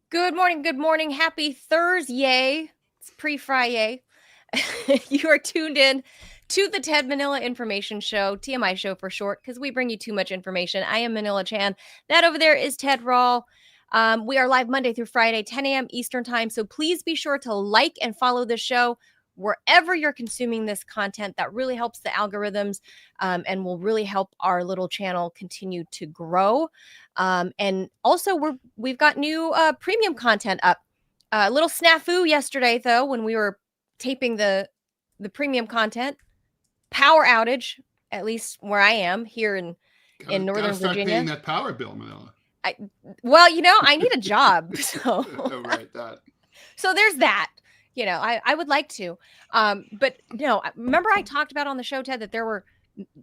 Good morning. Good morning. Happy Thursday. It's pre-Friday. You are tuned in to the Ted Manila Information Show, TMI Show for short, because we bring you too much information. I am Manila Chan. That over there is Ted Rall. We are live Monday through Friday, 10 a.m. Eastern time. So please be sure to like and follow the show wherever you're consuming this content. That really helps the algorithms and will really help our little channel continue to grow. And also we've got new premium content up. A little snafu yesterday, though, when we were taping the premium content. Power outage, at least where I am here in Northern Virginia. Paying that power bill, Manila. Well, I need a job. So oh, right, that. So there's that. I would like to. But no, remember I talked about on the show, Ted, that there were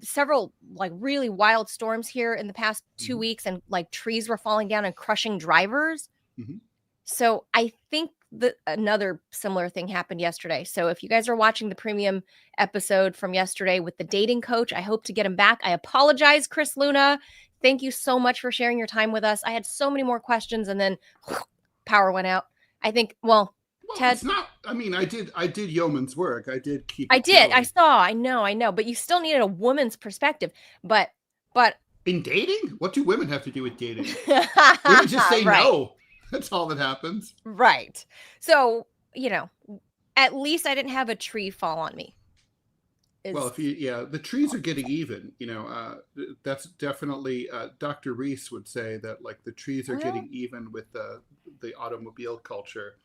several like really wild storms here in the past 2 weeks, and like trees were falling down and crushing drivers. Mm-hmm. So I think that another similar thing happened yesterday. So if you guys are watching the premium episode from yesterday with the dating coach, I hope to get him back. I apologize, Chris Luna. Thank you so much for sharing your time with us. I had so many more questions, and then power went out. I think, well, Ted, it's not. I mean, I did yeoman's work. I did keep. I did. Going. I saw. I know. But you still needed a woman's perspective. But in dating, what do women have to do with dating? Women just say right. No. That's all that happens. Right. So at least I didn't have a tree fall on me. Well, the trees are getting even. That's definitely Dr. Reese would say that like the trees are getting even with the automobile culture.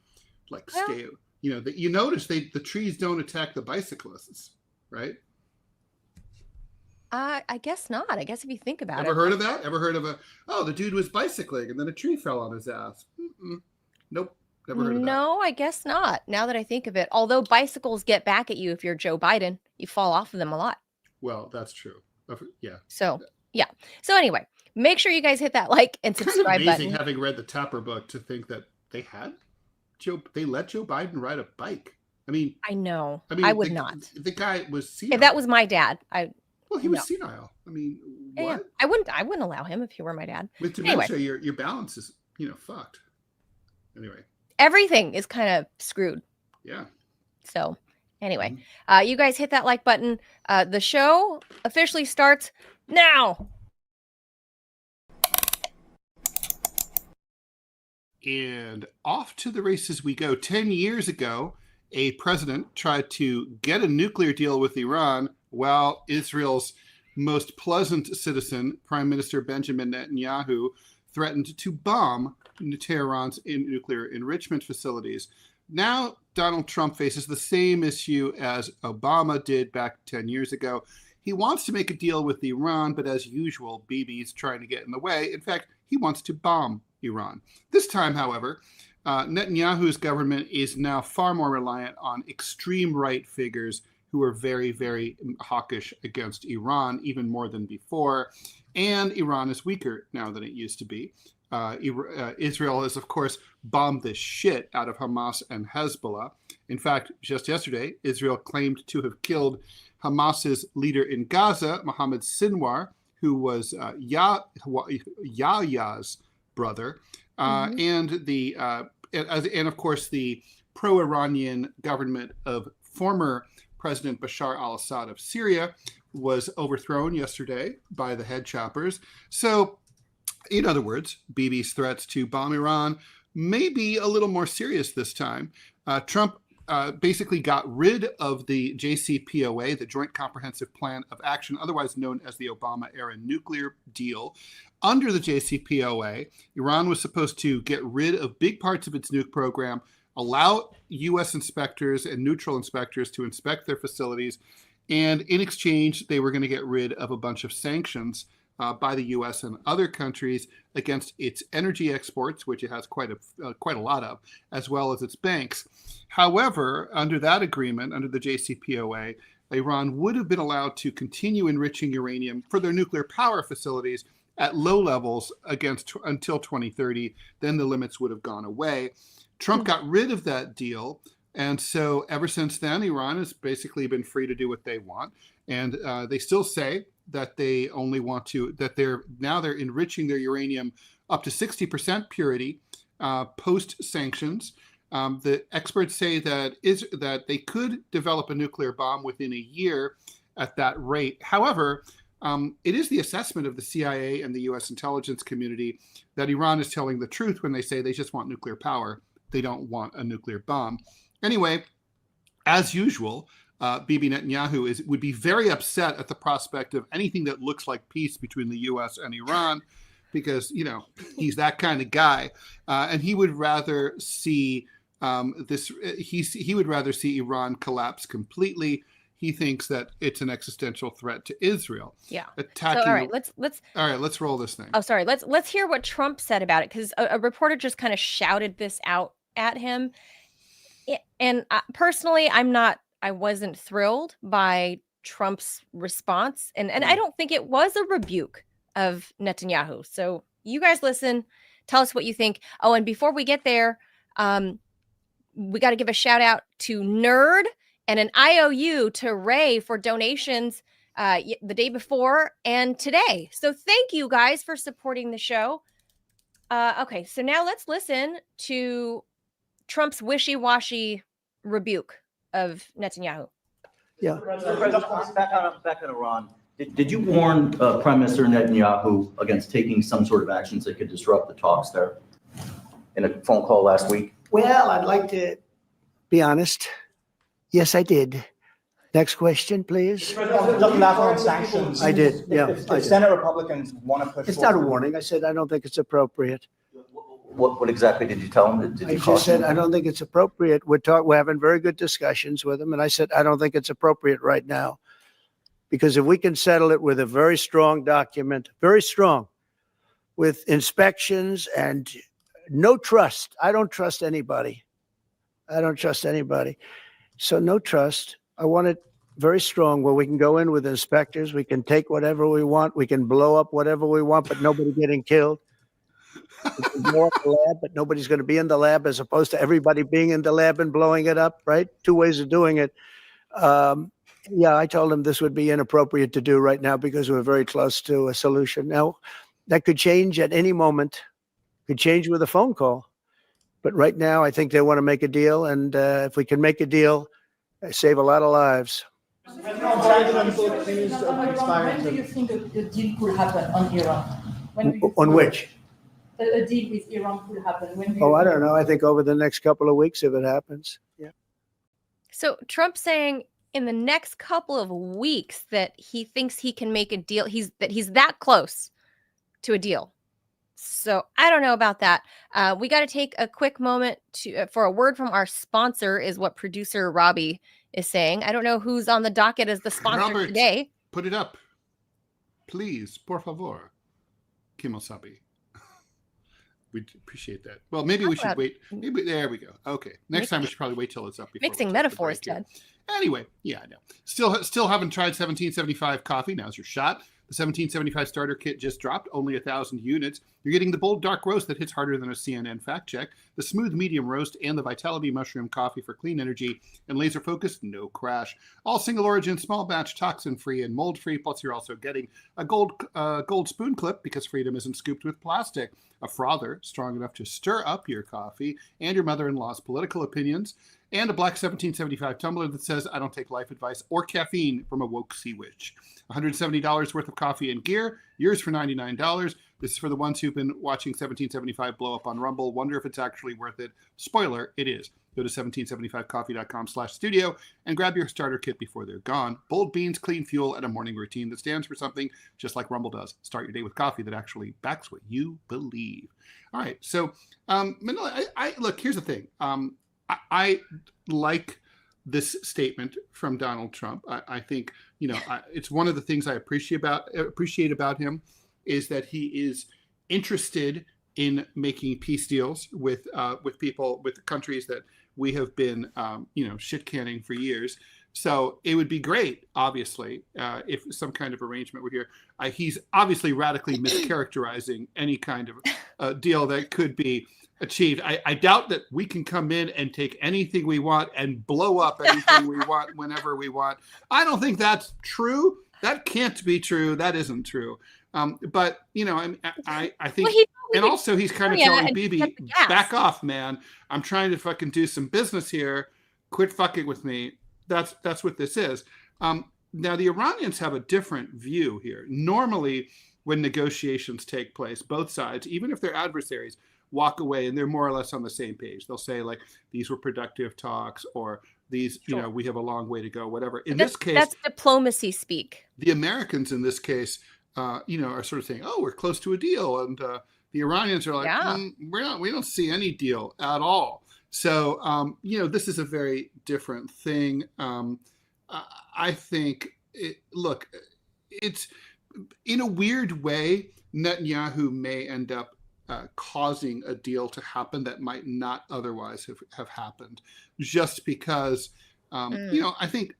You notice the trees don't attack the bicyclists, right? I guess not. I guess if you think about it. Ever heard of that? Ever heard of the dude was bicycling and then a tree fell on his ass? Nope. Never heard of that. No, I guess not. Now that I think of it. Although bicycles get back at you if you're Joe Biden. You fall off of them a lot. Well, that's true. Yeah. So anyway, make sure you guys hit that like and subscribe button. It's kind of amazing having read the Tapper book to think that they let Joe Biden ride a bike. I mean, I know. I would not. The guy was senile. If that was my dad, he was senile. I mean, what? Yeah, I wouldn't allow him if he were my dad. With dementia, your balance is, fucked. Anyway. Everything is kind of screwed. Yeah. So anyway, you guys hit that like button. The show officially starts now. And off to the races we go. 10 years ago, a president tried to get a nuclear deal with Iran while Israel's most pleasant citizen, Prime Minister Benjamin Netanyahu, threatened to bomb Tehran's nuclear enrichment facilities. Now, Donald Trump faces the same issue as Obama did back 10 years ago. He wants to make a deal with Iran, but as usual, Bibi's trying to get in the way. In fact, he wants to bomb Iran. This time, however, Netanyahu's government is now far more reliant on extreme right figures who are very, very hawkish against Iran, even more than before. And Iran is weaker now than it used to be. Israel has, of course, bombed the shit out of Hamas and Hezbollah. In fact, just yesterday, Israel claimed to have killed Hamas's leader in Gaza, Mohammed Sinwar, who was Yahya's brother, and of course the pro-Iranian government of former President Bashar al-Assad of Syria was overthrown yesterday by the head choppers. So, in other words, Bibi's threats to bomb Iran may be a little more serious this time. Trump basically got rid of the JCPOA, the Joint Comprehensive Plan of Action, otherwise known as the Obama-era nuclear deal. Under the JCPOA, Iran was supposed to get rid of big parts of its nuke program, allow U.S. inspectors and neutral inspectors to inspect their facilities, and in exchange, they were going to get rid of a bunch of sanctions by the U.S. and other countries against its energy exports, which it has quite a lot of, as well as its banks. However, under that agreement, under the JCPOA, Iran would have been allowed to continue enriching uranium for their nuclear power facilities at low levels until 2030. Then the limits would have gone away. Trump got rid of that deal. And so ever since then, Iran has basically been free to do what they want. And they still say that they only want to, that they're enriching their uranium up to 60% purity post sanctions. The experts say that they could develop a nuclear bomb within a year at that rate. However, it is the assessment of the CIA and the U.S. intelligence community that Iran is telling the truth when they say they just want nuclear power. They don't want a nuclear bomb. Anyway, as usual, Bibi Netanyahu would be very upset at the prospect of anything that looks like peace between the U.S. and Iran, because he's that kind of guy, and he would rather see he would rather see Iran collapse completely. He thinks that it's an existential threat to Israel. Yeah. Attacking. So, all right, let's roll this thing. Oh, sorry. Let's hear what Trump said about it, because a reporter just kind of shouted this out at him. And personally, I wasn't thrilled by Trump's response. And I don't think it was a rebuke of Netanyahu. So you guys listen, tell us what you think. Oh, and before we get there, we got to give a shout out to Nerd and an IOU to Ray for donations the day before and today. So thank you guys for supporting the show. Okay, so now let's listen to Trump's wishy-washy rebuke of Netanyahu. Yeah. Back on Iran. Did you warn Prime Minister Netanyahu against taking some sort of actions that could disrupt the talks there in a phone call last week? Well, I'd like to be honest. Yes, I did. Next question, please. Looking back on sanctions. I did, yeah. If Senate Republicans want to push It's not a warning. I said I don't think it's appropriate. What exactly did you tell him? Did I you just said him? I don't think it's appropriate. We're having very good discussions with him, and I said I don't think it's appropriate right now, because if we can settle it with a very strong document, very strong, with inspections and no trust. I don't trust anybody. So no trust. I want it very strong where we can go in with inspectors. We can take whatever we want. We can blow up whatever we want, but nobody getting killed. We can blow up the lab, but nobody's going to be in the lab, as opposed to everybody being in the lab and blowing it up, right? Two ways of doing it. Yeah, I told him this would be inappropriate to do right now because we're very close to a solution. Now, that could change at any moment, could change with a phone call. But right now, I think they want to make a deal. And if we can make a deal, save a lot of lives. When do you think a deal could happen on Iran? On which? A deal with Iran could happen? I don't know. I think over the next couple of weeks, if it happens. Yeah. So Trump saying in the next couple of weeks that he thinks he can make a deal. He's that close to a deal. So I don't know about that. We got to take a quick moment for a word from our sponsor, is what producer Robbie is saying. I don't know who's on the docket as the sponsor Robert, today. Put it up, please, por favor, Kimosabi. We'd appreciate that. Well, maybe we should wait. Maybe there we go. Okay, next time we should probably wait till it's up. Mixing metaphors, Ted. Anyway, yeah, I know. Still haven't tried 1775 coffee. Now's your shot. The 1775 starter kit just dropped, only 1,000 units. You're getting the bold dark roast that hits harder than a CNN fact check, the smooth medium roast, and the Vitality mushroom coffee for clean energy and laser focus, no crash. All single origin, small batch, toxin free, and mold free. Plus, you're also getting a gold spoon clip because freedom isn't scooped with plastic. A frother strong enough to stir up your coffee and your mother-in-law's political opinions, and a black 1775 tumbler that says, I don't take life advice or caffeine from a woke sea witch. $170 worth of coffee and gear, yours for $99. This is for the ones who've been watching 1775 blow up on Rumble, wonder if it's actually worth it. Spoiler, it is. Go to 1775coffee.com/studio and grab your starter kit before they're gone. Bold beans, clean fuel, and a morning routine that stands for something just like Rumble does. Start your day with coffee that actually backs what you believe. All right, so Manila, look, here's the thing. I like this statement from Donald Trump. I think, it's one of the things I appreciate about him is that he is interested in making peace deals with people, with countries that we have been, shit canning for years. So it would be great, obviously, if some kind of arrangement were here. He's obviously radically mischaracterizing any kind of deal that could be achieved. I doubt that we can come in and take anything we want and blow up anything we want whenever we want. I don't think that's true. That can't be true. That isn't true. But, you know, I think, and also he's kind of telling Bibi, back off, man. I'm trying to fucking do some business here. Quit fucking with me. That's what this is. Now, the Iranians have a different view here. Normally, when negotiations take place, both sides, even if they're adversaries, walk away and they're more or less on the same page. They'll say, like, these were productive talks, or these, you know, we have a long way to go, whatever. In this case, that's diplomacy speak. The Americans in this case, you know, are sort of saying, oh, we're close to a deal. And the Iranians are like, we don't see any deal at all. So, you know, this is a very different thing. I think, it's in a weird way, Netanyahu may end up causing a deal to happen that might not otherwise have happened, just because, you know, I think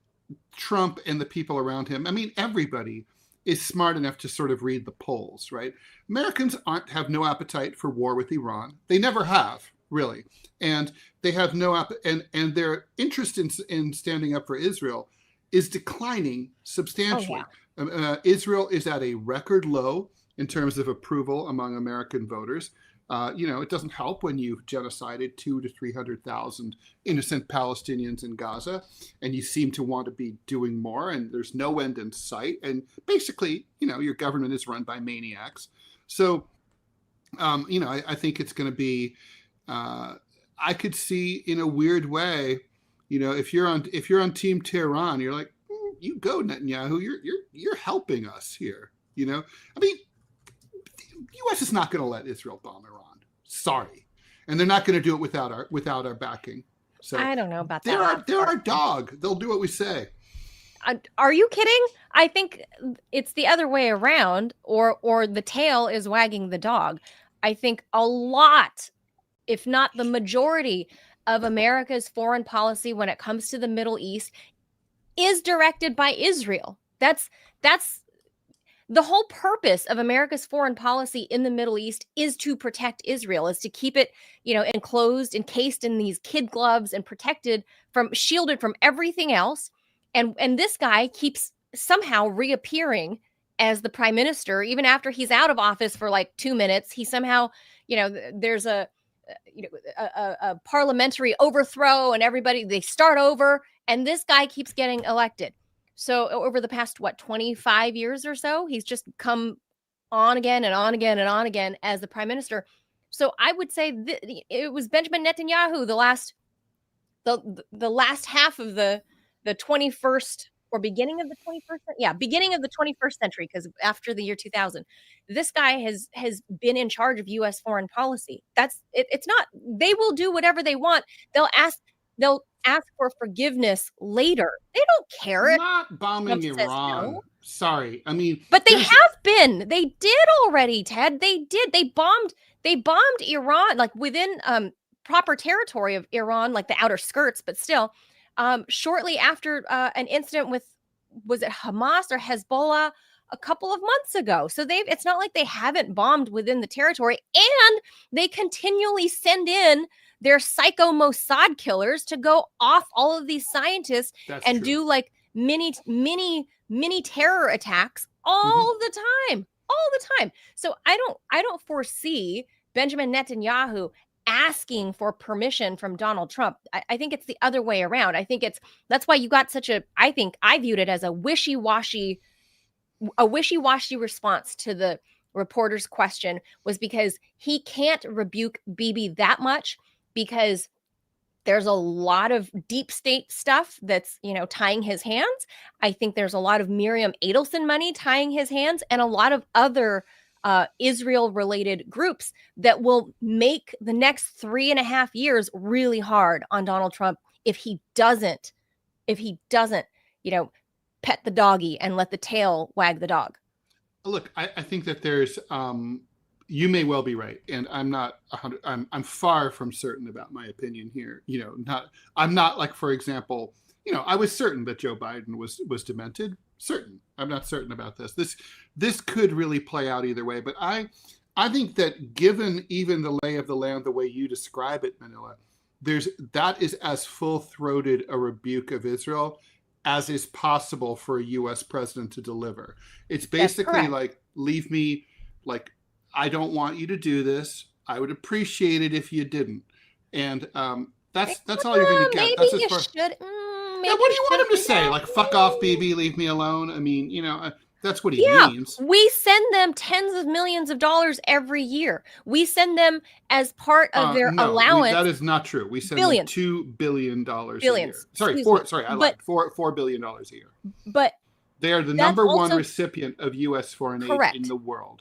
Trump and the people around him, I mean, everybody is smart enough to sort of read the polls, right? Americans have no appetite for war with Iran. They never have, really. And they have and their interest in standing up for Israel is declining substantially. Oh, yeah. Israel is at a record low in terms of approval among American voters. You know, it doesn't help when you've genocided 200,000 to 300,000 innocent Palestinians in Gaza, and you seem to want to be doing more, and there's no end in sight. And basically, you know, your government is run by maniacs. So, you know, I think it's going to be. I could see in a weird way, you know, if you're on Team Tehran, you're like, you go, Netanyahu. You're helping us here. You know, I mean, the U.S. is not going to let Israel bomb Iran. Sorry, and they're not going to do it without our backing. So I don't know about that. They're our dog. They'll do what we say. Are you kidding? I think it's the other way around, or the tail is wagging the dog. I think a lot, if not the majority, of America's foreign policy when it comes to the Middle East is directed by Israel. That's the whole purpose of America's foreign policy in the Middle East is to protect Israel, is to keep it, you know, enclosed, encased in these kid gloves and shielded from everything else. And this guy keeps somehow reappearing as the prime minister, even after he's out of office for like 2 minutes. He somehow, you know, there's a parliamentary overthrow and they start over, and this guy keeps getting elected. So over the past, 25 years or so, he's just come on again and on again and on again as the prime minister. So I would say it was Benjamin Netanyahu the last half of the 21st, or beginning of the 21st, beginning of the 21st century, because after the year 2000, this guy has been in charge of U.S. foreign policy. It's not, they will do whatever they want. They'll ask for forgiveness later. They don't care. Not bombing Iran. No. Sorry. I mean, but they have been. They did already, Ted. They did. They bombed Iran, like within proper territory of Iran, like the outer skirts, but still. Shortly after an incident with, was it Hamas or Hezbollah a couple of months ago. So it's not like they haven't bombed within the territory, and they continually send in their psycho Mossad killers to go off all of these scientists. That's and true. Do like mini terror attacks all the time. So I don't foresee Benjamin Netanyahu asking for permission from Donald Trump. I think it's the other way around. I think that's why you got I viewed it as a wishy-washy response to the reporter's question, was because he can't rebuke Bibi that much, because there's a lot of deep state stuff that's, you know, tying his hands. I think there's a lot of Miriam Adelson money tying his hands, and a lot of other Israel-related groups that will make the next 3.5 years really hard on Donald Trump if he doesn't, you know, pet the doggy and let the tail wag the dog. Look, I think that there's, you may well be right, and I'm not 100. I'm far from certain about my opinion here. You know, I'm not like, for example, I was certain that Joe Biden was demented. Certain. I'm not certain about this. This could really play out either way. But I think that given even the lay of the land, the way you describe it, Manila, that is as full-throated a rebuke of Israel as is possible for a U.S. president to deliver. It's basically like, leave me, like, I don't want you to do this. I would appreciate it if you didn't. And that's all you're going to get. Maybe that's you far, should. Yeah, what do you want him to say? Like, fuck off, Bibi, leave me alone? I mean, that's what he means. We send them tens of millions of dollars every year. We send them as part of their allowance. That is not true. We send billions. them $2 billion a year. Sorry, $4 billion a year. But they are the number one recipient of U.S. foreign aid in the world.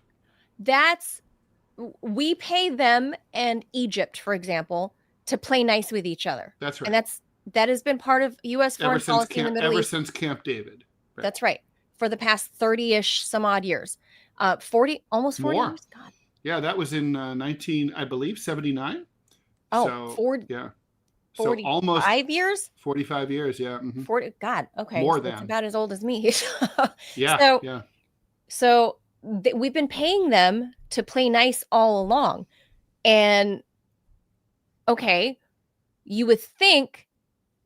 We pay them and Egypt, for example, to play nice with each other. That's right. And that has been part of U.S. foreign policy in the Middle East. Ever since Camp David. Right. That's right. For the past 30-ish some odd years. Almost 40 More. years? God. Yeah, that was in 79. Oh, so, 40. Yeah. 45 so almost years? 45 years, yeah. Mm-hmm. 40. God, okay. More so than. that's about as old as me. Yeah. So we've been paying them to play nice all along. And okay, you would think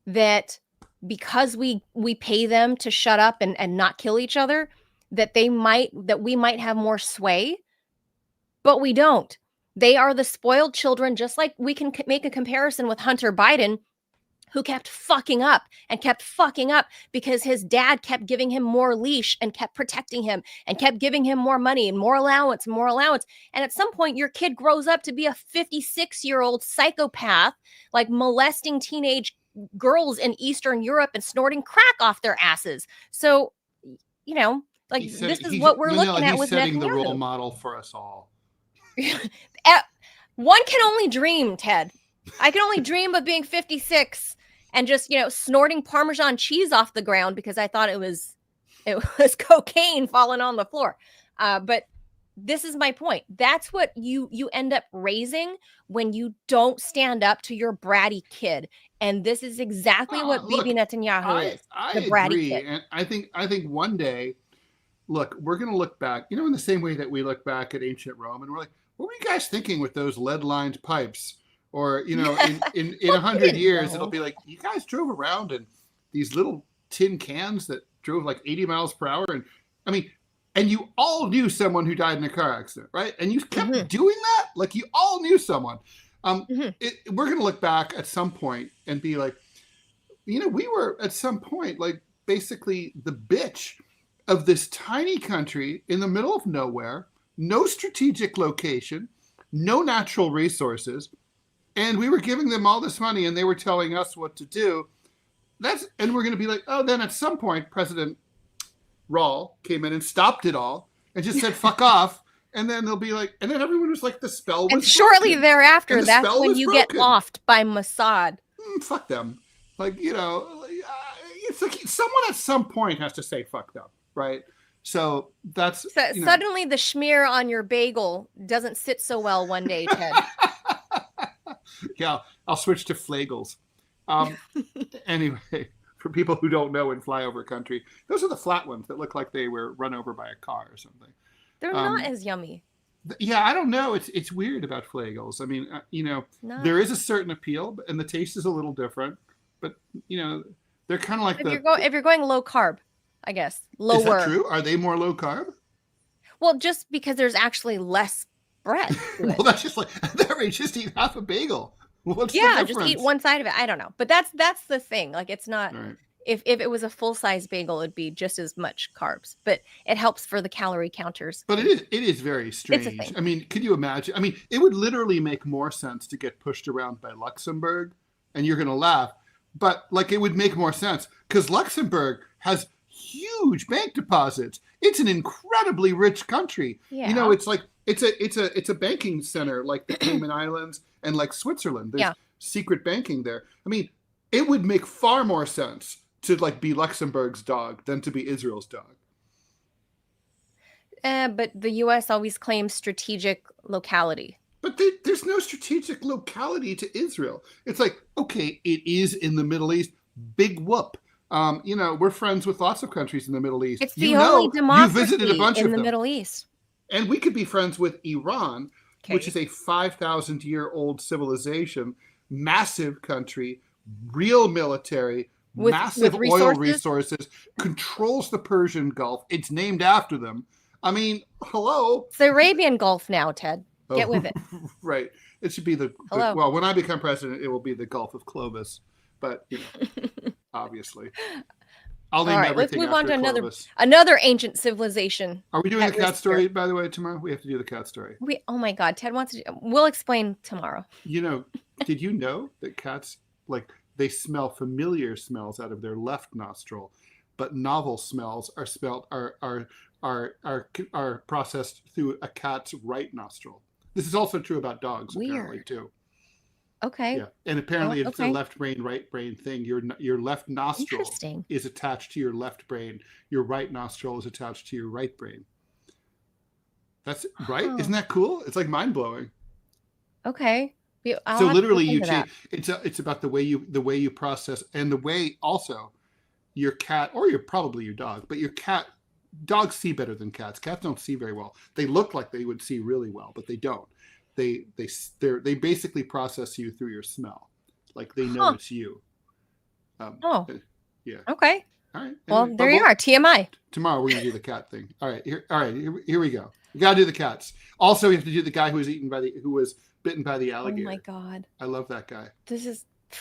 that because we pay them to shut up and not kill each other, that we might have more sway, but we don't. They are the spoiled children, just like we can make a comparison with Hunter Biden, who kept fucking up because his dad kept giving him more leash and kept protecting him and kept giving him more money and more allowance. And at some point, your kid grows up to be a 56-year-old psychopath, like molesting teenage girls in Eastern Europe and snorting crack off their asses. So, this is what we're looking at with Netanyahu. He's setting the role model for us all. One can only dream, Ted. I can only dream of being 56 and just, snorting Parmesan cheese off the ground because I thought it was cocaine falling on the floor. But this is my point. That's what you end up raising when you don't stand up to your bratty kid. And this is exactly what Bibi Netanyahu is. The bratty agree. kid. And I think one day, look, we're going to look back, in the same way that we look back at ancient Rome and we're like, what were you guys thinking with those lead-lined pipes? Or, in 100 years, it'll be like, you guys drove around in these little tin cans that drove like 80 miles per hour. And you all knew someone who died in a car accident, right? And you kept doing that? Like, you all knew someone. We're going to look back at some point and be like, we were at some point, like, basically the bitch of this tiny country in the middle of nowhere, no strategic location, no natural resources. And we were giving them all this money and they were telling us what to do. And we're going to be like, oh, then at some point, President Rall came in and stopped it all and just said, fuck off. And then they'll be like, and then everyone was like, the spell was And shortly broken. thereafter, And that's when you get offed by Mossad. Fuck them. Like, it's like someone at some point has to say fuck them, right? So that's... Suddenly the schmear on your bagel doesn't sit so well one day, Ted. Yeah, I'll switch to flagels. Anyway, for people who don't know in flyover country, those are the flat ones that look like they were run over by a car or something. They're not as yummy. Yeah, I don't know. It's weird about flagels. I mean, there is a certain appeal, and the taste is a little different. But they're kind of like if you're going low carb, I guess lower. Is that true? Are they more low carb? Well, just because there's actually less bread. Well, that's just like that rate. Just eat half a bagel. What's the just difference? eat one side of it. I don't know, but that's the thing. Like, it's not. Right. If it was a full size bagel, it'd be just as much carbs, but it helps for the calorie counters. But it is very strange. It's a thing. I mean, could you imagine? I mean, it would literally make more sense to get pushed around by Luxembourg, and you're going to laugh, but like it would make more sense because Luxembourg has huge bank deposits. It's an incredibly rich country. Yeah. It's like it's a banking center like the Cayman Islands and like Switzerland. There's secret banking there. I mean, it would make far more sense to like be Luxembourg's dog than to be Israel's dog. But the U.S. always claims strategic locality. But there's no strategic locality to Israel. It's like, okay, it is in the Middle East. Big whoop. We're friends with lots of countries in the Middle East. It's the only you visited a democracy bunch in of the them. Middle East. And we could be friends with Iran, which Okay. is a 5,000-year-old civilization, massive country, real military, massive with oil resources? resources, controls the Persian Gulf. It's named after them. I mean, hello. It's the Arabian Gulf now, Ted. Get with it. Right. It should be Hello. well, when I become president, it will be the Gulf of Clovis. But, obviously. All right, let's move on to Clovis. another ancient civilization. Are we doing the cat Bibster. story, by the way, tomorrow? We have to do the cat story. Oh my God, Ted wants to. We'll explain tomorrow. Did you know that cats, they smell familiar smells out of their left nostril, but novel smells are processed through a cat's right nostril. This is also true about dogs, apparently, Weird. too. Okay. Yeah, and apparently it's okay. a left brain, right brain thing. Your left nostril Interesting. is attached to your left brain. Your right nostril is attached to your right brain. That's right. Huh. Isn't that cool? It's like mind blowing. Okay. So literally, you change. It's about the way you process, and the way also your cat, or probably your dog, but your cat. Dogs see better than cats. Cats don't see very well. They look like they would see really well, but they don't. They basically process you through your smell, like they know it's you. Yeah. Okay. All right. Well, Anyway, there you are. TMI. Tomorrow we're gonna do the cat thing. All right. Here we go. We gotta do the cats. Also, we have to do the guy who was bitten by the alligator. Oh my God. I love that guy.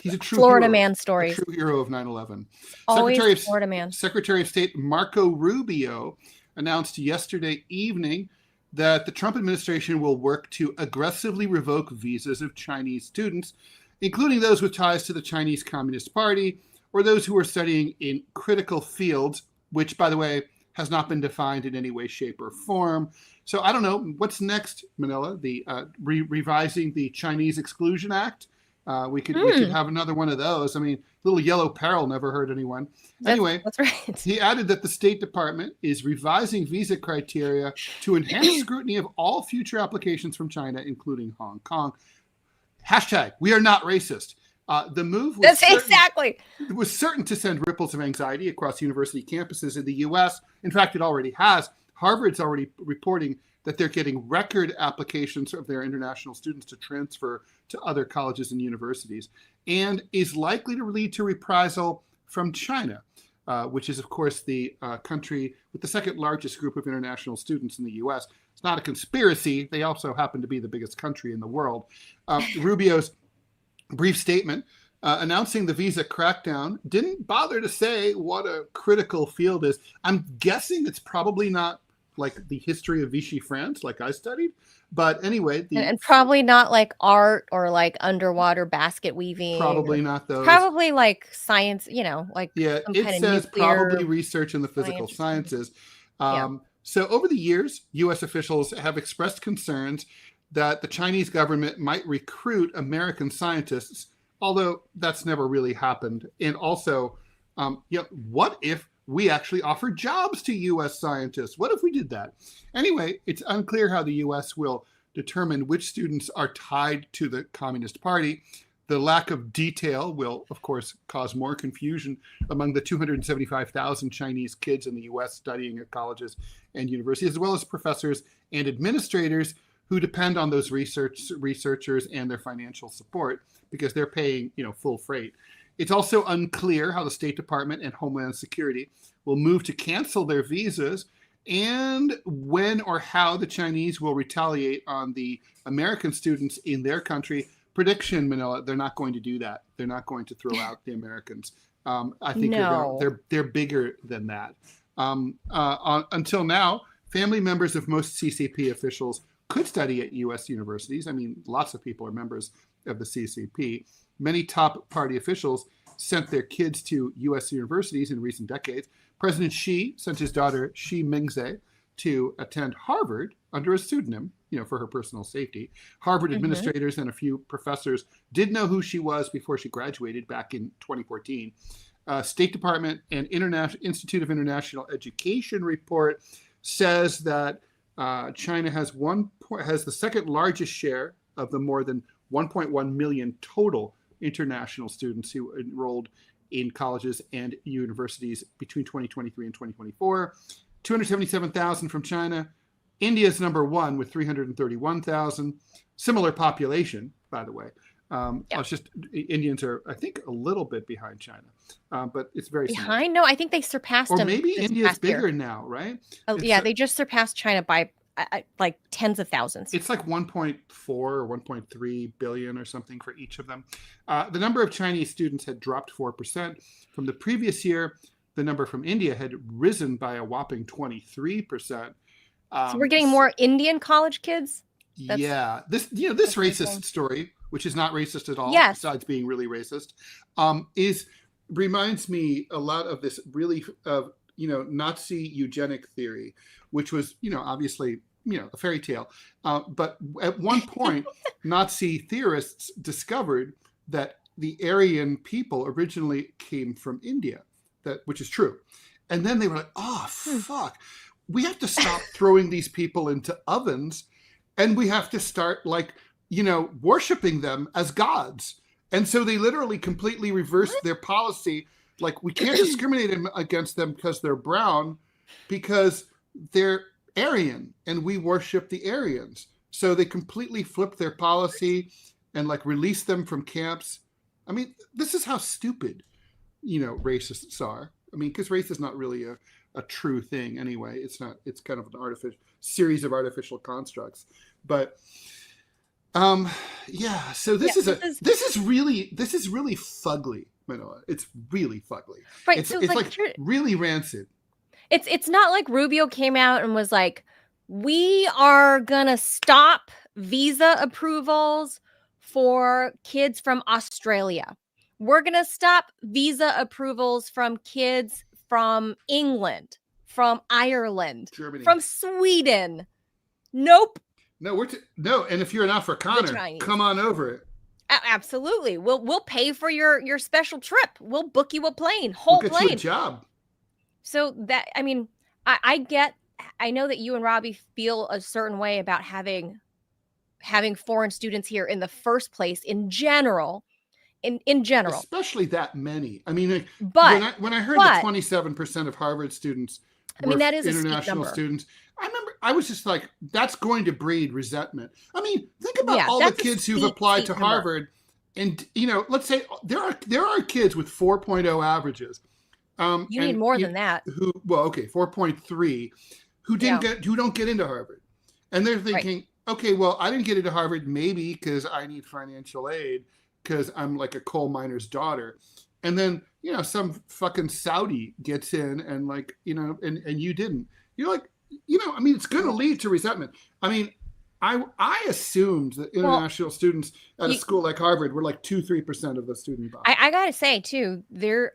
He's a true Florida hero, man stories. A true hero of 9/11. Always Florida man. Secretary of State Marco Rubio announced yesterday evening that the Trump administration will work to aggressively revoke visas of Chinese students, including those with ties to the Chinese Communist Party or those who are studying in critical fields, which, by the way, has not been defined in any way, shape, or form. So I don't know. What's next, Manila? The revising the Chinese Exclusion Act? We could have another one of those. I mean, little yellow peril never hurt anyone. Anyway, that's right. He added that the State Department is revising visa criteria to enhance scrutiny of all future applications from China, including Hong Kong. # we are not racist. The move was certain to send ripples of anxiety across university campuses in the U.S. In fact, it already has. Harvard's already reporting that they're getting record applications of their international students to transfer to other colleges and universities, and is likely to lead to reprisal from China, which is, of course, the country with the second largest group of international students in the U.S. It's not a conspiracy. They also happen to be the biggest country in the world. Rubio's brief statement announcing the visa crackdown didn't bother to say what a critical field is. I'm guessing it's probably not like the history of Vichy France, like I studied. But anyway. And probably not like art or like underwater basket weaving. Probably not those. Probably like science, like. Yeah, it says probably research in the physical sciences. So over the years, U.S. officials have expressed concerns that the Chinese government might recruit American scientists, although that's never really happened. And also, what if we actually offer jobs to U.S. scientists? What if we did that? Anyway, it's unclear how the U.S. will determine which students are tied to the Communist Party. The lack of detail will, of course, cause more confusion among the 275,000 Chinese kids in the U.S. studying at colleges and universities, as well as professors and administrators who depend on those researchers and their financial support because they're paying, full freight. It's also unclear how the State Department and Homeland Security will move to cancel their visas and when or how the Chinese will retaliate on the American students in their country. Prediction, Manila, they're not going to do that. They're not going to throw out the Americans. I think they're bigger than that. Until now, family members of most CCP officials could study at U.S. universities. I mean, lots of people are members of the CCP. Many top party officials sent their kids to U.S. universities in recent decades. President Xi sent his daughter, Xi Mingze, to attend Harvard under a pseudonym, for her personal safety. Harvard administrators and a few professors did know who she was before she graduated back in 2014. State Department and Institute of International Education report says that China has the second largest share of the more than 1.1 million total international students who enrolled in colleges and universities between 2023 and 2024. 277,000 from China. India's number one with 331,000. Similar population, by the way. It's just Indians are, I think, a little bit behind China, but it's very behind. similar. No, I think they surpassed Or them. maybe this India's past year. bigger now, right? Oh, It's yeah, a- they just surpassed China by like tens of thousands. It's like 1.4 or 1.3 billion or something for each of them. The number of Chinese students had dropped 4% from the previous year. The number from India had risen by a whopping 23%. So we're getting more Indian college kids. Yeah, this that's racist interesting. story, which is not racist at all, Yes. besides being really racist, reminds me a lot of this really Nazi eugenic theory, which was obviously a fairy tale. But at one point, Nazi theorists discovered that the Aryan people originally came from India, which is true. And then they were like, oh, fuck, we have to stop throwing these people into ovens, and we have to start worshiping them as gods. And so they literally completely reversed their policy. Like, we can't discriminate against them because they're brown, because they're Aryan and we worship the Aryans. So they completely flipped their policy and released them from camps. I mean, this is how stupid, racists are. I mean, because race is not really a true thing anyway. It's not. It's kind of an series of artificial constructs. But yeah. So this is really fugly, Manila. It's really fugly. Right. It's so really rancid. It's not like Rubio came out and was like, we are gonna stop visa approvals for kids from Australia. We're gonna stop visa approvals from kids from England, from Ireland, Germany, from Sweden. Nope. No, and if you're an Afrikaner, come on over it. Absolutely. We'll pay for your special trip. We'll book you a plane, We'll whole get plane. you a job. So that, I mean, I know that you and Robbie feel a certain way about having foreign students here in the first place in general. In general, especially that many. I mean, but when I heard that 27% of Harvard students were that is international students, I remember I was just like, that's going to breed resentment. I mean, think about all the kids who've applied to Harvard, and let's say there are kids with 4.0 averages. You need more than that. 4.3, who don't get into Harvard, and they're thinking, okay, well, I didn't get into Harvard maybe because I need financial aid, because I'm like a coal miner's daughter. And then, some fucking Saudi gets in and and you didn't. You're like, I mean, it's going to lead to resentment. I mean, I assumed that international students at a school like Harvard were like 2-3% of the student body. I got to say too, there,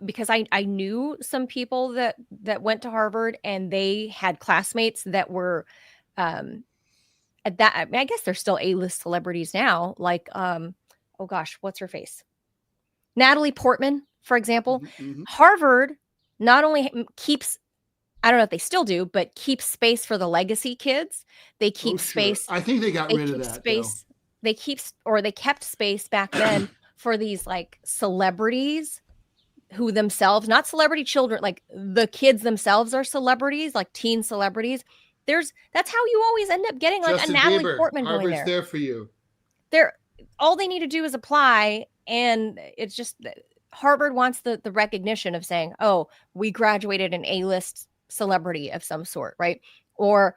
because I knew some people that went to Harvard, and they had classmates that were, at that, I mean, I guess they're still A-list celebrities now. Like, oh gosh, what's her face? Natalie Portman, for example. Mm-hmm. Harvard not only keeps, I don't know if they still do, but keeps space for the legacy kids. They keep space. I think they got rid of that. Space. They kept space back then for these celebrities who themselves, not celebrity children, like the kids themselves are celebrities, like teen celebrities. That's how you always end up getting Justin a Natalie Bieber, Portman Harvard's going there. there for you. All they need to do is apply, and it's just Harvard wants the recognition of saying, oh, we graduated an A-list celebrity of some sort, right? Or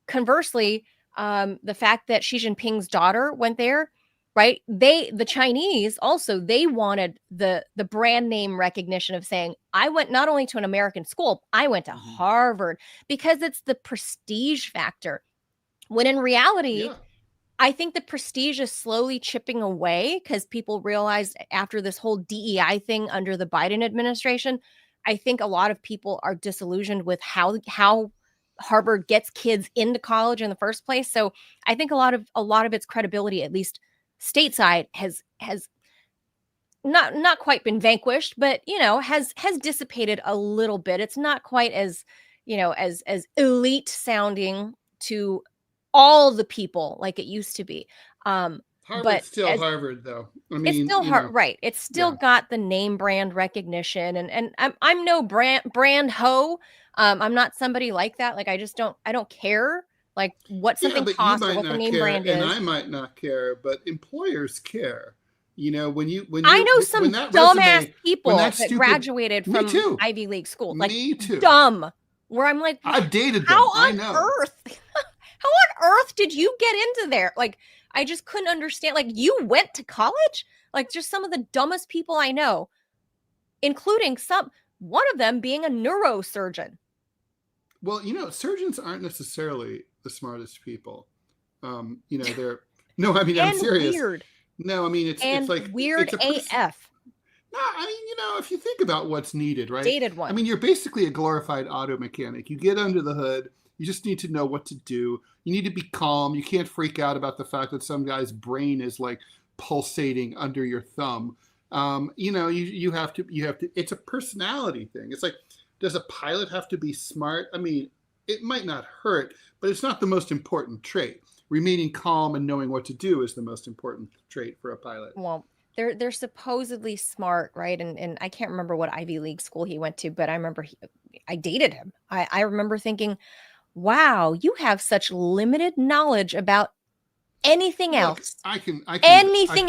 conversely, the fact that Xi Jinping's daughter went there, right? The Chinese also, they wanted the brand name recognition of saying, I went not only to an American school, I went to Harvard, because it's the prestige factor. When in reality, I think the prestige is slowly chipping away, because people realized after this whole DEI thing under the Biden administration, I think a lot of people are disillusioned with how Harvard gets kids into college in the first place. So I think a lot of its credibility, at least stateside, has not quite been vanquished, but has dissipated a little bit. It's not quite as as elite sounding to all the people like it used to be. Harvard's still as Harvard, though. I it's mean, still you know, right. It's still yeah. got the name brand recognition, and I'm no brand hoe. I'm not somebody like that. Like I don't care like what Yeah, something but you costs or might what the not name care, brand and is. I might not care, but employers care. You know, I know when some that dumbass resume, when people that that stupid, graduated me from too, Ivy League schools, like me too. dumb. Where I'm like, I've dated how them. I on know. earth, how on earth did you get into there? Like, I just couldn't understand. Like, you went to college? Like, just some of the dumbest people I know, including one of them being a neurosurgeon. Well, you know, surgeons aren't necessarily the smartest people. You know, they're no. I mean, I'm And serious. weird. No, I mean, it's And like weird it's a person. AF. No, I mean, you know, if you think about what's needed, right? Dated I one. mean, you're basically a glorified auto mechanic. You get under the hood. You just need to know what to do. You need to be calm. You can't freak out about the fact that some guy's brain is like pulsating under your thumb. You know, you have to. It's a personality thing. It's like, does a pilot have to be smart? I mean, it might not hurt, but it's not the most important trait. Remaining calm and knowing what to do is the most important trait for a pilot. Well, they're supposedly smart, right? And I can't remember what Ivy League school he went to, but I remember I dated him. I remember thinking, wow, you have such limited knowledge about anything Look, else. I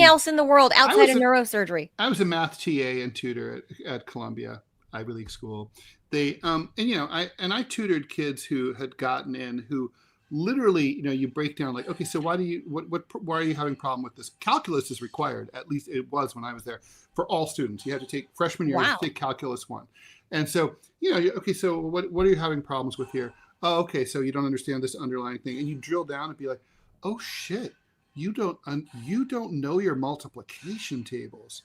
Else in the world outside of was neurosurgery. I was a math TA and tutor at Columbia Ivy League school. They and you know I tutored kids who had gotten in who literally, you know, you break down like, okay, so why are you having a problem with this? Calculus is required, at least it was when I was there, for all students. You had to take freshman year, you had to take calculus 1. And so, you know, okay, so what are you having problems with here? Oh, okay, so you don't understand this underlying thing. And you drill down and be like, oh shit, you don't know your multiplication tables.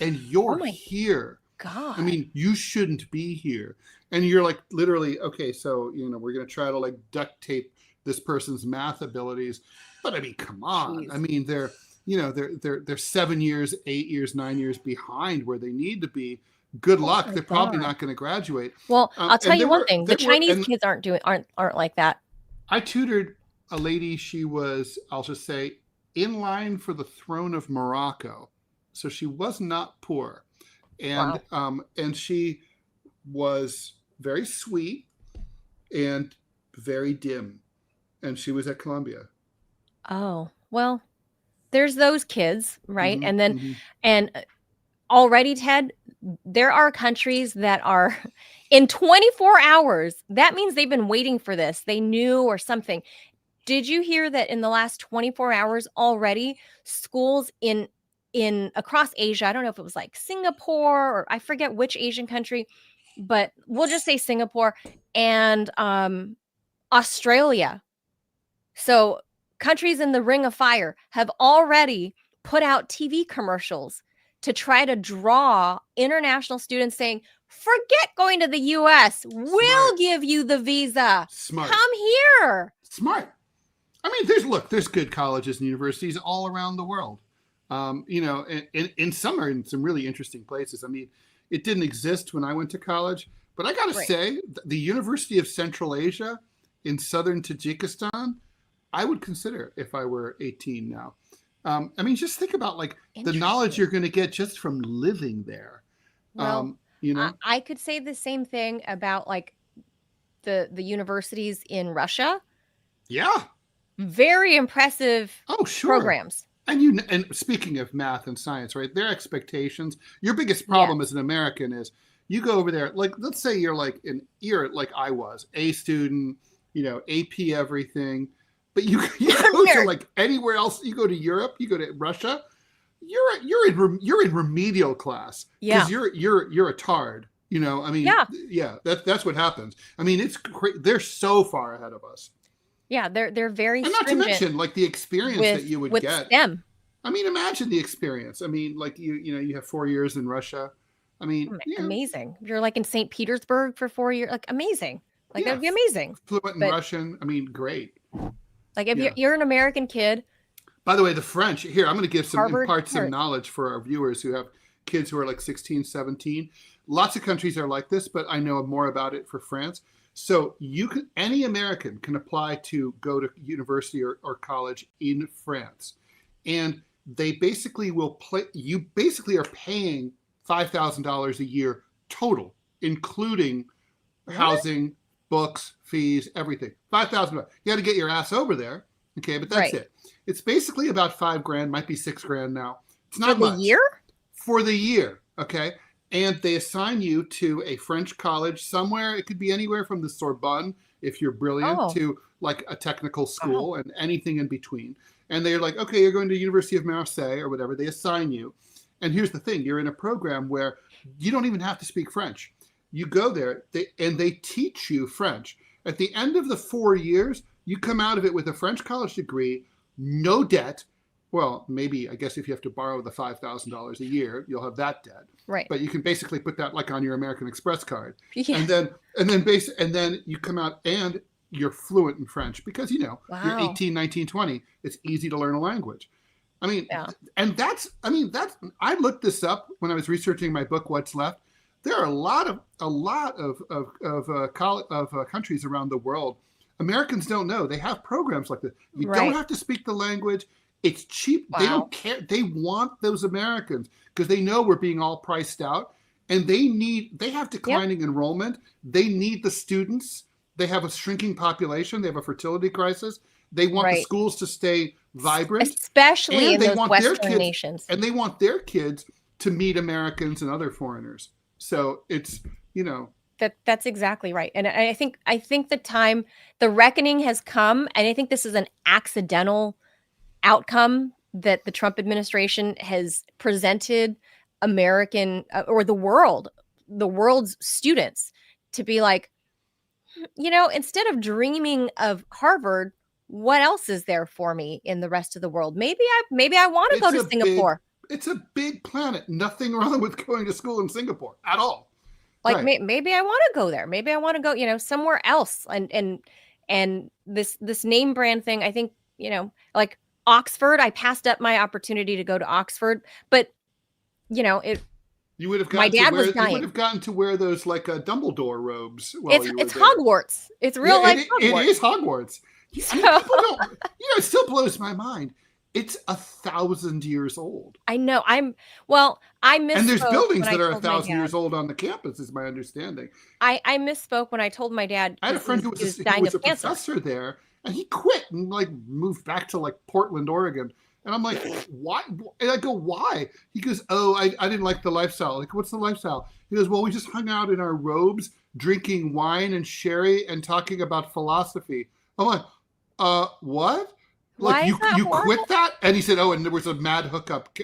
And you're here. God. I mean, you shouldn't be here. And you're like, literally, okay, so, you know, we're going to try to like duct tape this person's math abilities. But I mean, come on. Jeez. I mean, they're 7 years, 8 years, 9 years behind where they need to be. Good luck. They're probably not going to graduate. Well, I'll tell you one thing. The Chinese kids aren't like that. I tutored a lady. She was, I'll just say, in line for the throne of Morocco. So she was not poor. And and she was very sweet and very dim. And she was at Columbia. Oh, well, there's those kids, right? Mm-hmm, And then and already, Ted, there are countries that are in 24 hours. That means they've been waiting for this. They knew or something. Did you hear that in the last 24 hours already, schools in across Asia, I don't know if it was like Singapore or I forget which Asian country, but we'll just say Singapore and Australia. So countries in the Ring of Fire have already put out TV commercials to try to draw international students saying, forget going to the US. We'll give you the visa. Smart. Come here. Smart. I mean, there's good colleges and universities all around the world. You know, in some are in some really interesting places. I mean, it didn't exist when I went to college, but I got to say, the University of Central Asia in southern Tajikistan, I would consider if I were 18 now. I mean, just think about like the knowledge you're going to get just from living there. Well, you know, I could say the same thing about like the universities in Russia. Yeah. Very impressive programs. And speaking of math and science, right? Their expectations, your biggest problem as an American is you go over there, like, let's say you're like I was, A student, you know, AP everything, but you go to like anywhere else, you go to Europe, you go to Russia, you're in remedial class because you're a tard, you know. I mean, that's what happens. I mean, it's they're so far ahead of us. Yeah, they're very and not to mention like the experience that you would get. STEM. I mean, imagine the experience. I mean, like you know, you have 4 years in Russia. I mean, amazing. You're like in St. Petersburg for 4 years, like amazing. Like that'd be amazing. Fluent in Russian. I mean, great. Like if you're an American kid. By the way, the French here, I'm going to give some knowledge for our viewers who have kids who are like 16, 17. Lots of countries are like this, but I know more about it for France. So any American can apply to go to university or college in France. And they basically will play. You basically are paying $5,000 a year total, including housing, books, fees, everything. $5,000. You got to get your ass over there. Okay, but that's it. It's basically about $5,000, might be $6,000 now. It's not much. For the year? For the year, okay? And they assign you to a French college somewhere. It could be anywhere from the Sorbonne, if you're brilliant, to like a technical school and anything in between. And they're like, okay, you're going to the University of Marseille or whatever. They assign you. And here's the thing. You're in a program where you don't even have to speak French. You go there, and they teach you French. At the end of the 4 years, you come out of it with a French college degree, no debt. Well, maybe, I guess if you have to borrow the $5,000 a year, you'll have that debt. Right. But you can basically put that like on your American Express card. Yeah. And then you come out and you're fluent in French because, you're 18, 19, 20. It's easy to learn a language. I mean, and I looked this up when I was researching my book, What's Left. There are a lot of countries around the world. Americans don't know. They have programs like this. You don't have to speak the language. It's cheap. Wow. They don't care. They want those Americans because they know we're being all priced out, and they have declining enrollment. They need the students. They have a shrinking population. They have a fertility crisis. They want the schools to stay vibrant, especially in those Western nations. And they want their kids to meet Americans and other foreigners. So it's, that's exactly right. And I think the reckoning has come, and I think this is an accidental outcome that the Trump administration has presented American or the world's students to be like, instead of dreaming of Harvard, what else is there for me in the rest of the world? Maybe I want to go to Singapore. It's a big planet. Nothing wrong with going to school in Singapore at all. Like maybe I want to go there. Maybe I want to go, somewhere else. And this name brand thing, I think, like Oxford, I passed up my opportunity to go to Oxford, but you would have my dad was dying. You would have gotten to wear those like Dumbledore robes. It's Hogwarts. It's real life. It is Hogwarts. So, people don't. It still blows my mind. It's 1,000 years old. I know. I misspoke. And there's buildings that are 1,000 years old on the campus, is my understanding. I misspoke when I told my dad. I had a friend who was a professor there, and he quit and like moved back to like Portland, Oregon. And I'm like, why? And I go, why? He goes, oh, I didn't like the lifestyle. Like, what's the lifestyle? He goes, well, we just hung out in our robes, drinking wine and sherry and talking about philosophy. I'm like, what? Like you quit that? And he said, oh, and there was a mad hookup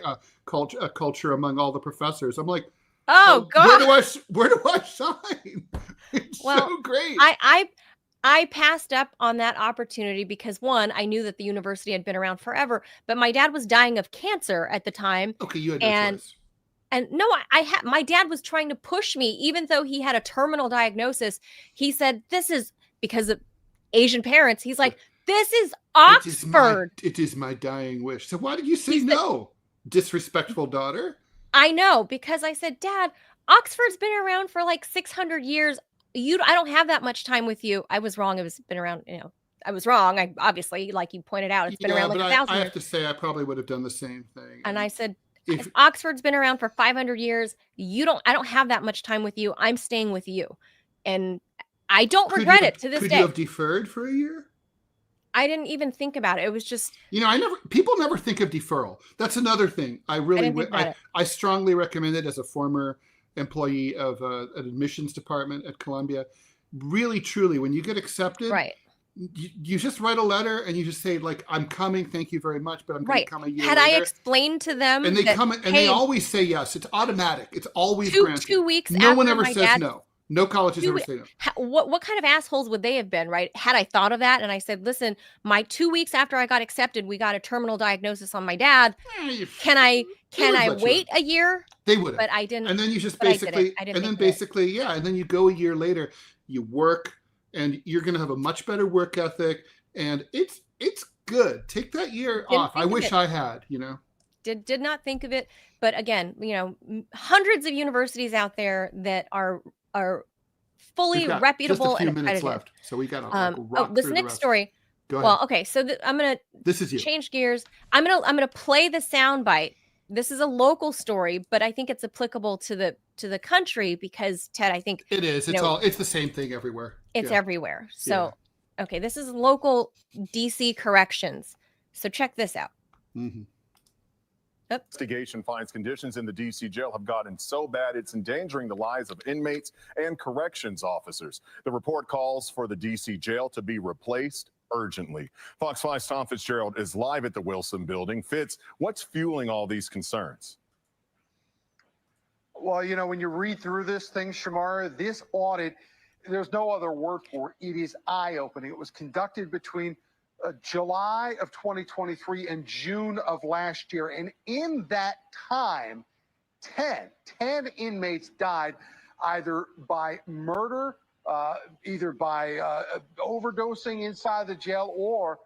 culture among all the professors. I'm like, oh God, where do I shine? It's so great. I passed up on that opportunity because one, I knew that the university had been around forever, but my dad was dying of cancer at the time. Okay, you had no choice. And no, my dad was trying to push me, even though he had a terminal diagnosis. He said, this is because of Asian parents. He's like, this is Oxford. It is my dying wish. So why did you say no? Disrespectful daughter. I know, because I said, Dad, Oxford's been around for like 600 years. I don't have that much time with you. I was wrong. It was been around, I was wrong. I obviously, like you pointed out, it's been around like 1,000 years. I have to say, I probably would have done the same thing. And I said, if Oxford's been around for 500 years, I don't have that much time with you. I'm staying with you. And I don't regret it to this day. Could you have deferred for a year? I didn't even think about it. It was just, people never think of deferral. That's another thing. I strongly recommend it as a former employee of an admissions department at Columbia. Really, truly, when you get accepted, you just write a letter and you just say, like, I'm coming, thank you very much, but I'm going to come a year later. Had I explained to them, and they always say yes. It's automatic. It's always granted. 2 weeks. No one ever says no. No colleges ever say no. What kind of assholes would they have been, right? Had I thought of that and I said, listen, my 2 weeks after I got accepted, we got a terminal diagnosis on my dad. Can I wait a year? They would have. But I didn't. And then you just basically, and then you go a year later, you work, and you're going to have a much better work ethic, and it's good. Take that year off. I wish I had, Did not think of it. But again, hundreds of universities out there that are fully reputable and accredited. Left, so we got to this next story. Go ahead. Well, okay, so I'm gonna This is you. change gears. I'm gonna play the soundbite. This is a local story, but I think it's applicable to the country because Ted, I think It is. It's the same thing everywhere. it's Yeah. everywhere. So, okay, this is local DC corrections. So check this out. Mm-hmm. Investigation finds conditions in the D.C. jail have gotten so bad it's endangering the lives of inmates and corrections officers. The report calls for the D.C. jail to be replaced urgently. Fox 5's Tom Fitzgerald is live at the Wilson building. Fitz, what's fueling all these concerns? Well, you know, when you read through this thing, Shamara, this audit, there's no other word for it. It is eye-opening. It was conducted between July of 2023 and June of last year. And in that time, 10 inmates died either by murder, either by overdosing inside the jail, or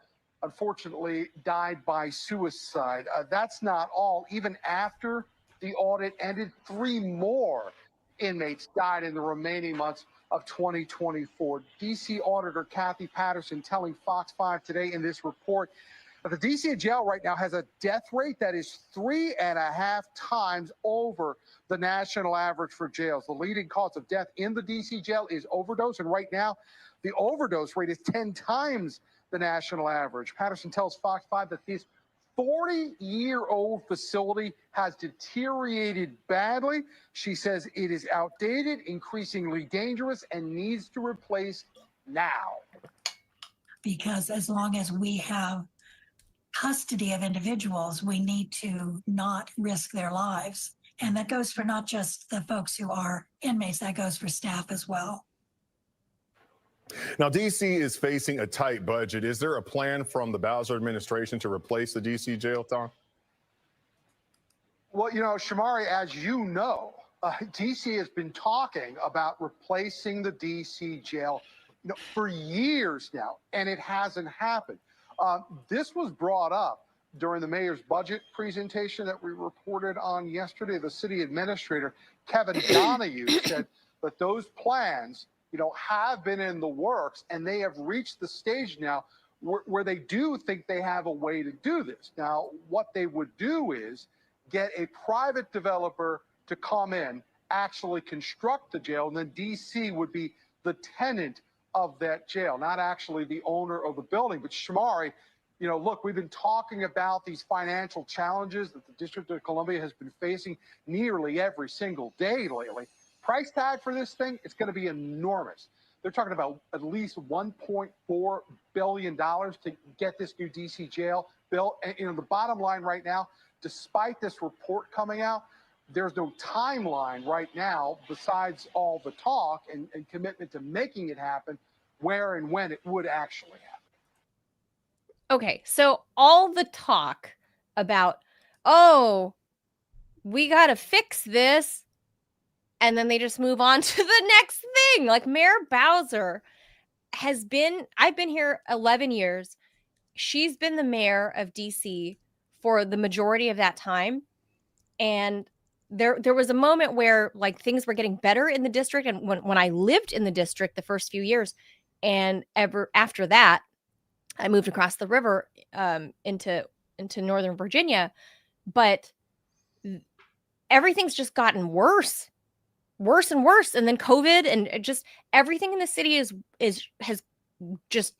unfortunately died by suicide. That's not all. Even after the audit ended, 3 more inmates died in the remaining months of 2024. D.C. Auditor Kathy Patterson telling Fox 5 today in this report that the D.C. jail right now has a death rate that is 3.5 times over the national average for jails. The leading cause of death in the D.C. jail is overdose, and right now the overdose rate is 10 times the national average. Patterson tells Fox 5 that this 40-year-old facility has deteriorated badly. She says it is outdated, increasingly dangerous, and needs to replace now. Because as long as we have custody of individuals, we need to not risk their lives. And that goes for not just the folks who are inmates, that goes for staff as well. Now, D.C. is facing a tight budget. Is there a plan from the Bowser administration to replace the D.C. jail, Tom? Well, you know, Shamari, as you know, D.C. has been talking about replacing the D.C. jail, you know, for years now, and it hasn't happened. This was brought up during the mayor's budget presentation that we reported on yesterday. The city administrator, Kevin Donahue, said that those plans, you know, have been in the works, and they have reached the stage now where they do think they have a way to do this. Now, what they would do is get a private developer to come in, actually construct the jail, and then DC would be the tenant of that jail, not actually the owner of the building. But Shamari, you know, look, we've been talking about these financial challenges that the District of Columbia has been facing nearly every single day lately. Price tag for this thing, it's going to be enormous. They're talking about at least $1.4 billion to get this new DC jail built. And, you know, the bottom line right now, despite this report coming out, there's no timeline right now besides all the talk and commitment to making it happen, where and when it would actually happen. Okay, so all the talk about, oh, we got to fix this, and then they just move on to the next thing. Like Mayor Bowser has been, I've been here 11 years. She's been the mayor of DC for the majority of that time. And there was a moment where like things were getting better in the district. And when I lived in the district the first few years, and ever after that, I moved across the river into Northern Virginia. But everything's just gotten worse and worse. And then COVID and just everything in the city has just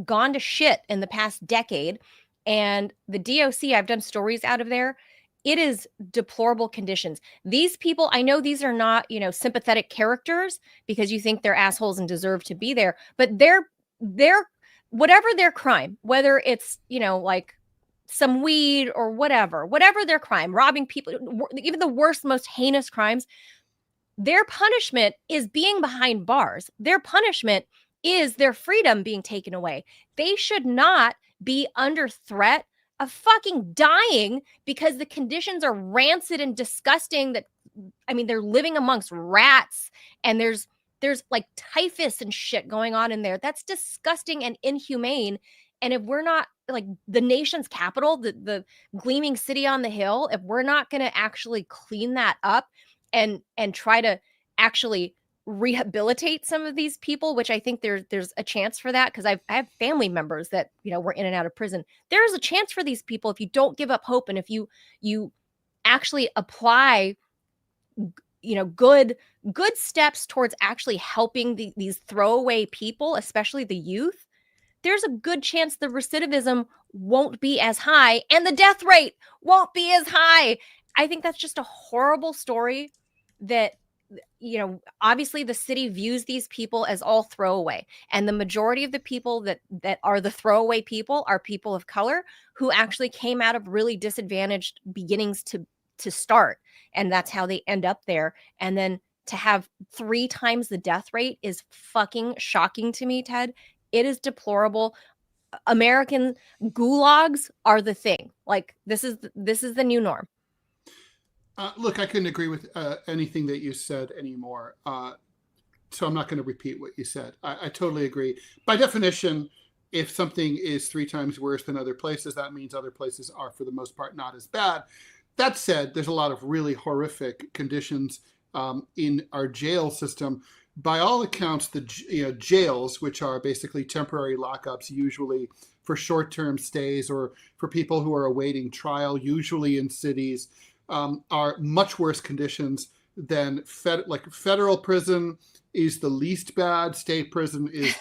gone to shit in the past decade. And the DOC, I've done stories out of there. It is deplorable conditions. These people, I know these are not, you know, sympathetic characters because you think they're assholes and deserve to be there, but they're whatever their crime, whether it's, you know, like some weed or whatever their crime, robbing people, even the worst, most heinous crimes, their punishment is being behind bars. Their punishment is their freedom being taken away. They should not be under threat of fucking dying because the conditions are rancid and disgusting. That, I mean, they're living amongst rats and there's like typhus and shit going on in there. That's disgusting and inhumane. And if we're not, like, the nation's capital, the gleaming city on the hill, if we're not going to actually clean that up and try to actually rehabilitate some of these people, which I think there's a chance for that, because I have family members that, you know, were in and out of prison. There is a chance for these people if you don't give up hope, and if you actually apply, you know, good steps towards actually helping these throwaway people, especially the youth. There's a good chance the recidivism won't be as high and the death rate won't be as high. I think that's just a horrible story that, you know, obviously the city views these people as all throwaway. And the majority of the people that are the throwaway people are people of color who actually came out of really disadvantaged beginnings to start. And that's how they end up there. And then to have 3 times the death rate is fucking shocking to me, Ted. It is deplorable. American gulags are the thing. Like, this is the new norm. Look, I couldn't agree with anything that you said anymore. So I'm not going to repeat what you said. I totally agree. By definition, if something is 3 times worse than other places, that means other places are, for the most part, not as bad. That said, there's a lot of really horrific conditions in our jail system. By all accounts, the jails, which are basically temporary lockups, usually for short-term stays or for people who are awaiting trial, usually in cities, are much worse conditions than federal prison is the least bad. State prison is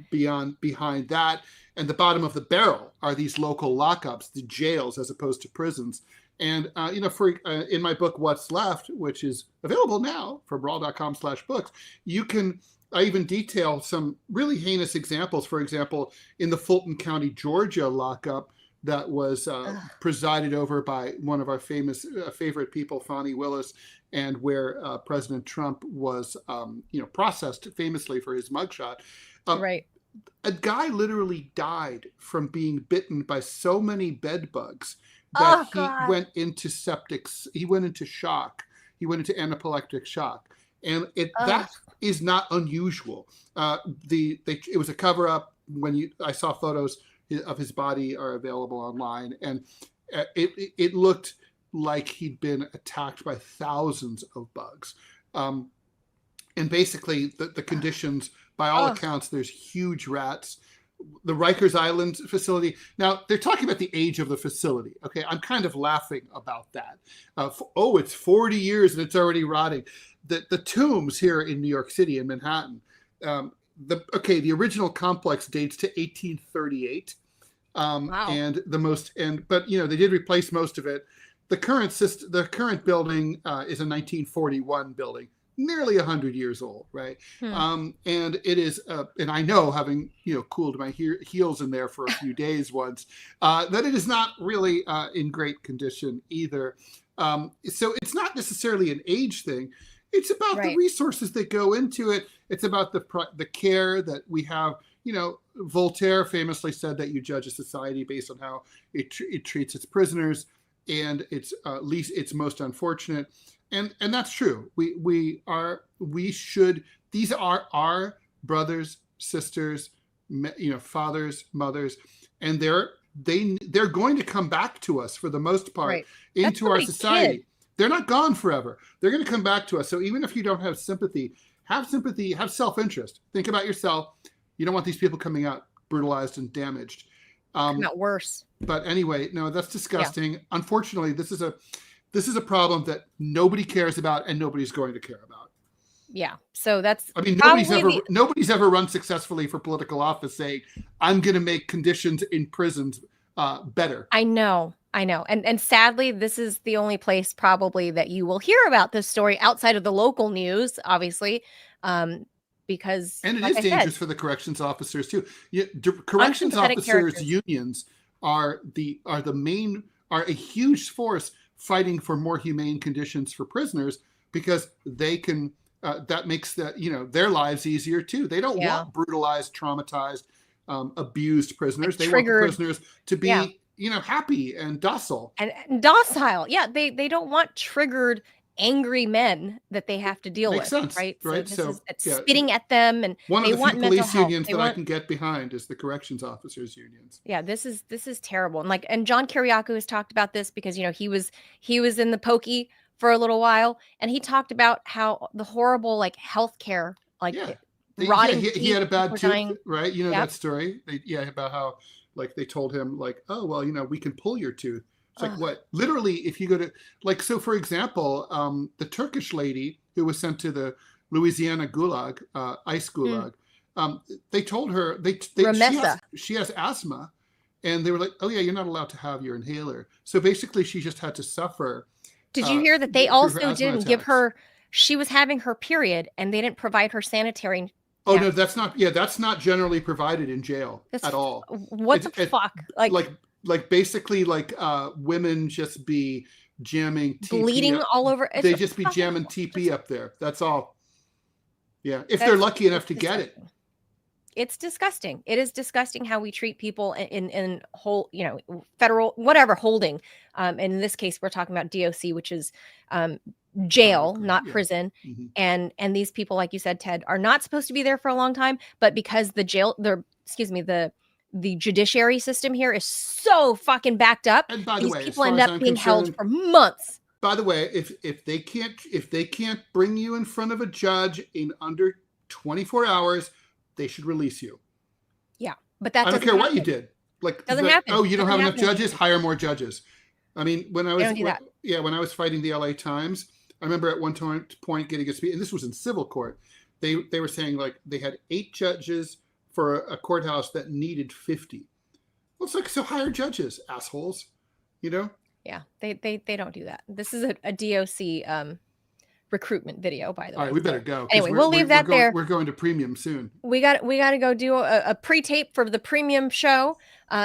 behind that, and the bottom of the barrel are these local lockups, the jails, as opposed to prisons. And, in my book, What's Left, which is available now from rall.com/books, I even detail some really heinous examples. For example, in the Fulton County, Georgia lockup that was presided over by one of our favorite people, Fani Willis, and where President Trump was, processed famously for his mugshot. Right. A guy literally died from being bitten by so many bed bugs that he went into shock. He went into anaphylactic shock. And that is not unusual. It was a cover up. I saw photos of his body are available online, and it looked like he'd been attacked by thousands of bugs. And basically the conditions, by all accounts, there's huge rats. The Rikers Island facility. Now, they're talking about the age of the facility. Okay, I'm kind of laughing about that. It's 40 years and it's already rotting. The tombs here in New York City, in Manhattan, the original complex dates to 1838. Wow. But they did replace most of it. The current building is a 1941 building. Nearly 100 years old, right? And it is, and I know, having cooled my heels in there for a few days once, that it is not really in great condition either. So it's not necessarily an age thing. It's about the resources that go into it. It's about the care that we have. Voltaire famously said that you judge a society based on how it treats its prisoners, and it's least it's most unfortunate. And that's true. These are our brothers, sisters, fathers, mothers, and they're going to come back to us for the most part into our society. They're not gone forever. They're going to come back to us. So even if you don't have sympathy, have self-interest. Think about yourself. You don't want these people coming out brutalized and damaged. Not worse. But anyway, no, that's disgusting. Yeah. Unfortunately, this is a problem that nobody cares about and nobody's going to care about. Yeah. So that's, nobody's ever run successfully for political office saying, I'm going to make conditions in prisons better. I know. And sadly, this is the only place probably that you will hear about this story outside of the local news, obviously. Because it is dangerous for the corrections officers too. Corrections officers unions are a huge force fighting for more humane conditions for prisoners, because they can that makes their lives easier too. They don't want brutalized, traumatized, abused prisoners. They want the prisoners to be happy and docile. And docile. Yeah, they don't want triggered, angry men that they have to deal with. Sense, right? Right. So spitting at them, and one they of the want few police mental unions health. I can get behind is the corrections officers unions. Yeah, this is terrible. And John Kiriakou has talked about this because he was in the pokey for a little while, and he talked about how the horrible like healthcare, like Yeah. rotting he teeth, had a bad people tooth, dying. right? You know Yep. that story? About how like they told him like, oh well, we can pull your tooth. It's like Ugh. what? Literally, if you go to like, so for example, the Turkish lady who was sent to the Louisiana gulag, ice gulag, they told her Ramessa. she has asthma, and they were like, oh yeah, you're not allowed to have your inhaler. So basically, she just had to suffer. Did you hear that they through her also asthma didn't give attacks. her? She was having her period, and they didn't provide her sanitary. Oh Yeah. no, that's not. Yeah, that's not generally provided in jail at all. What the fuck? Like basically like women just be jamming TP bleeding up. all over. They It's just be fucking- jamming TP up there. That's all. Yeah, if That's- they're lucky enough to it's get it. disgusting. It's disgusting. It is disgusting how we treat people in whole, federal, whatever holding. In this case, we're talking about DOC, which is jail, not Yeah. prison. Mhm. And these people, like you said, Ted, are not supposed to be there for a long time, but because the judiciary system here is so fucking backed up, And by the these way, as people far end as up I'm being held concerned, for months. by the way, if they can't bring you in front of a judge in under 24 hours, they should release you. Yeah, but that I don't doesn't care what you happen. did. Like, Doesn't like, happen. oh, you don't Doesn't have enough happen. judges? Hire more judges. I mean, when I was don't do that. when I was fighting the LA Times, I remember at one point getting a speech, and this was in civil court. They were saying like they had 8 judges for a courthouse that needed 50. Well, it's like, so hire judges, assholes. Yeah, they don't do that. This is a DOC recruitment video, by the way. All right, we better go. 'cause Anyway, we'll leave that there. We're going to premium soon. We got to go do a pre-tape for the premium show.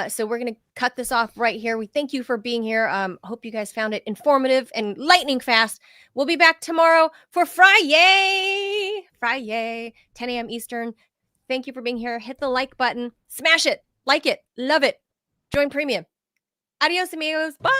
So we're going to cut this off right here. We thank you for being here. Hope you guys found it informative and lightning fast. We'll be back tomorrow for Friday, 10 a.m. Eastern. Thank you for being here. Hit the like button. Smash it. Like it. Love it. Join premium. Adios, amigos. Bye.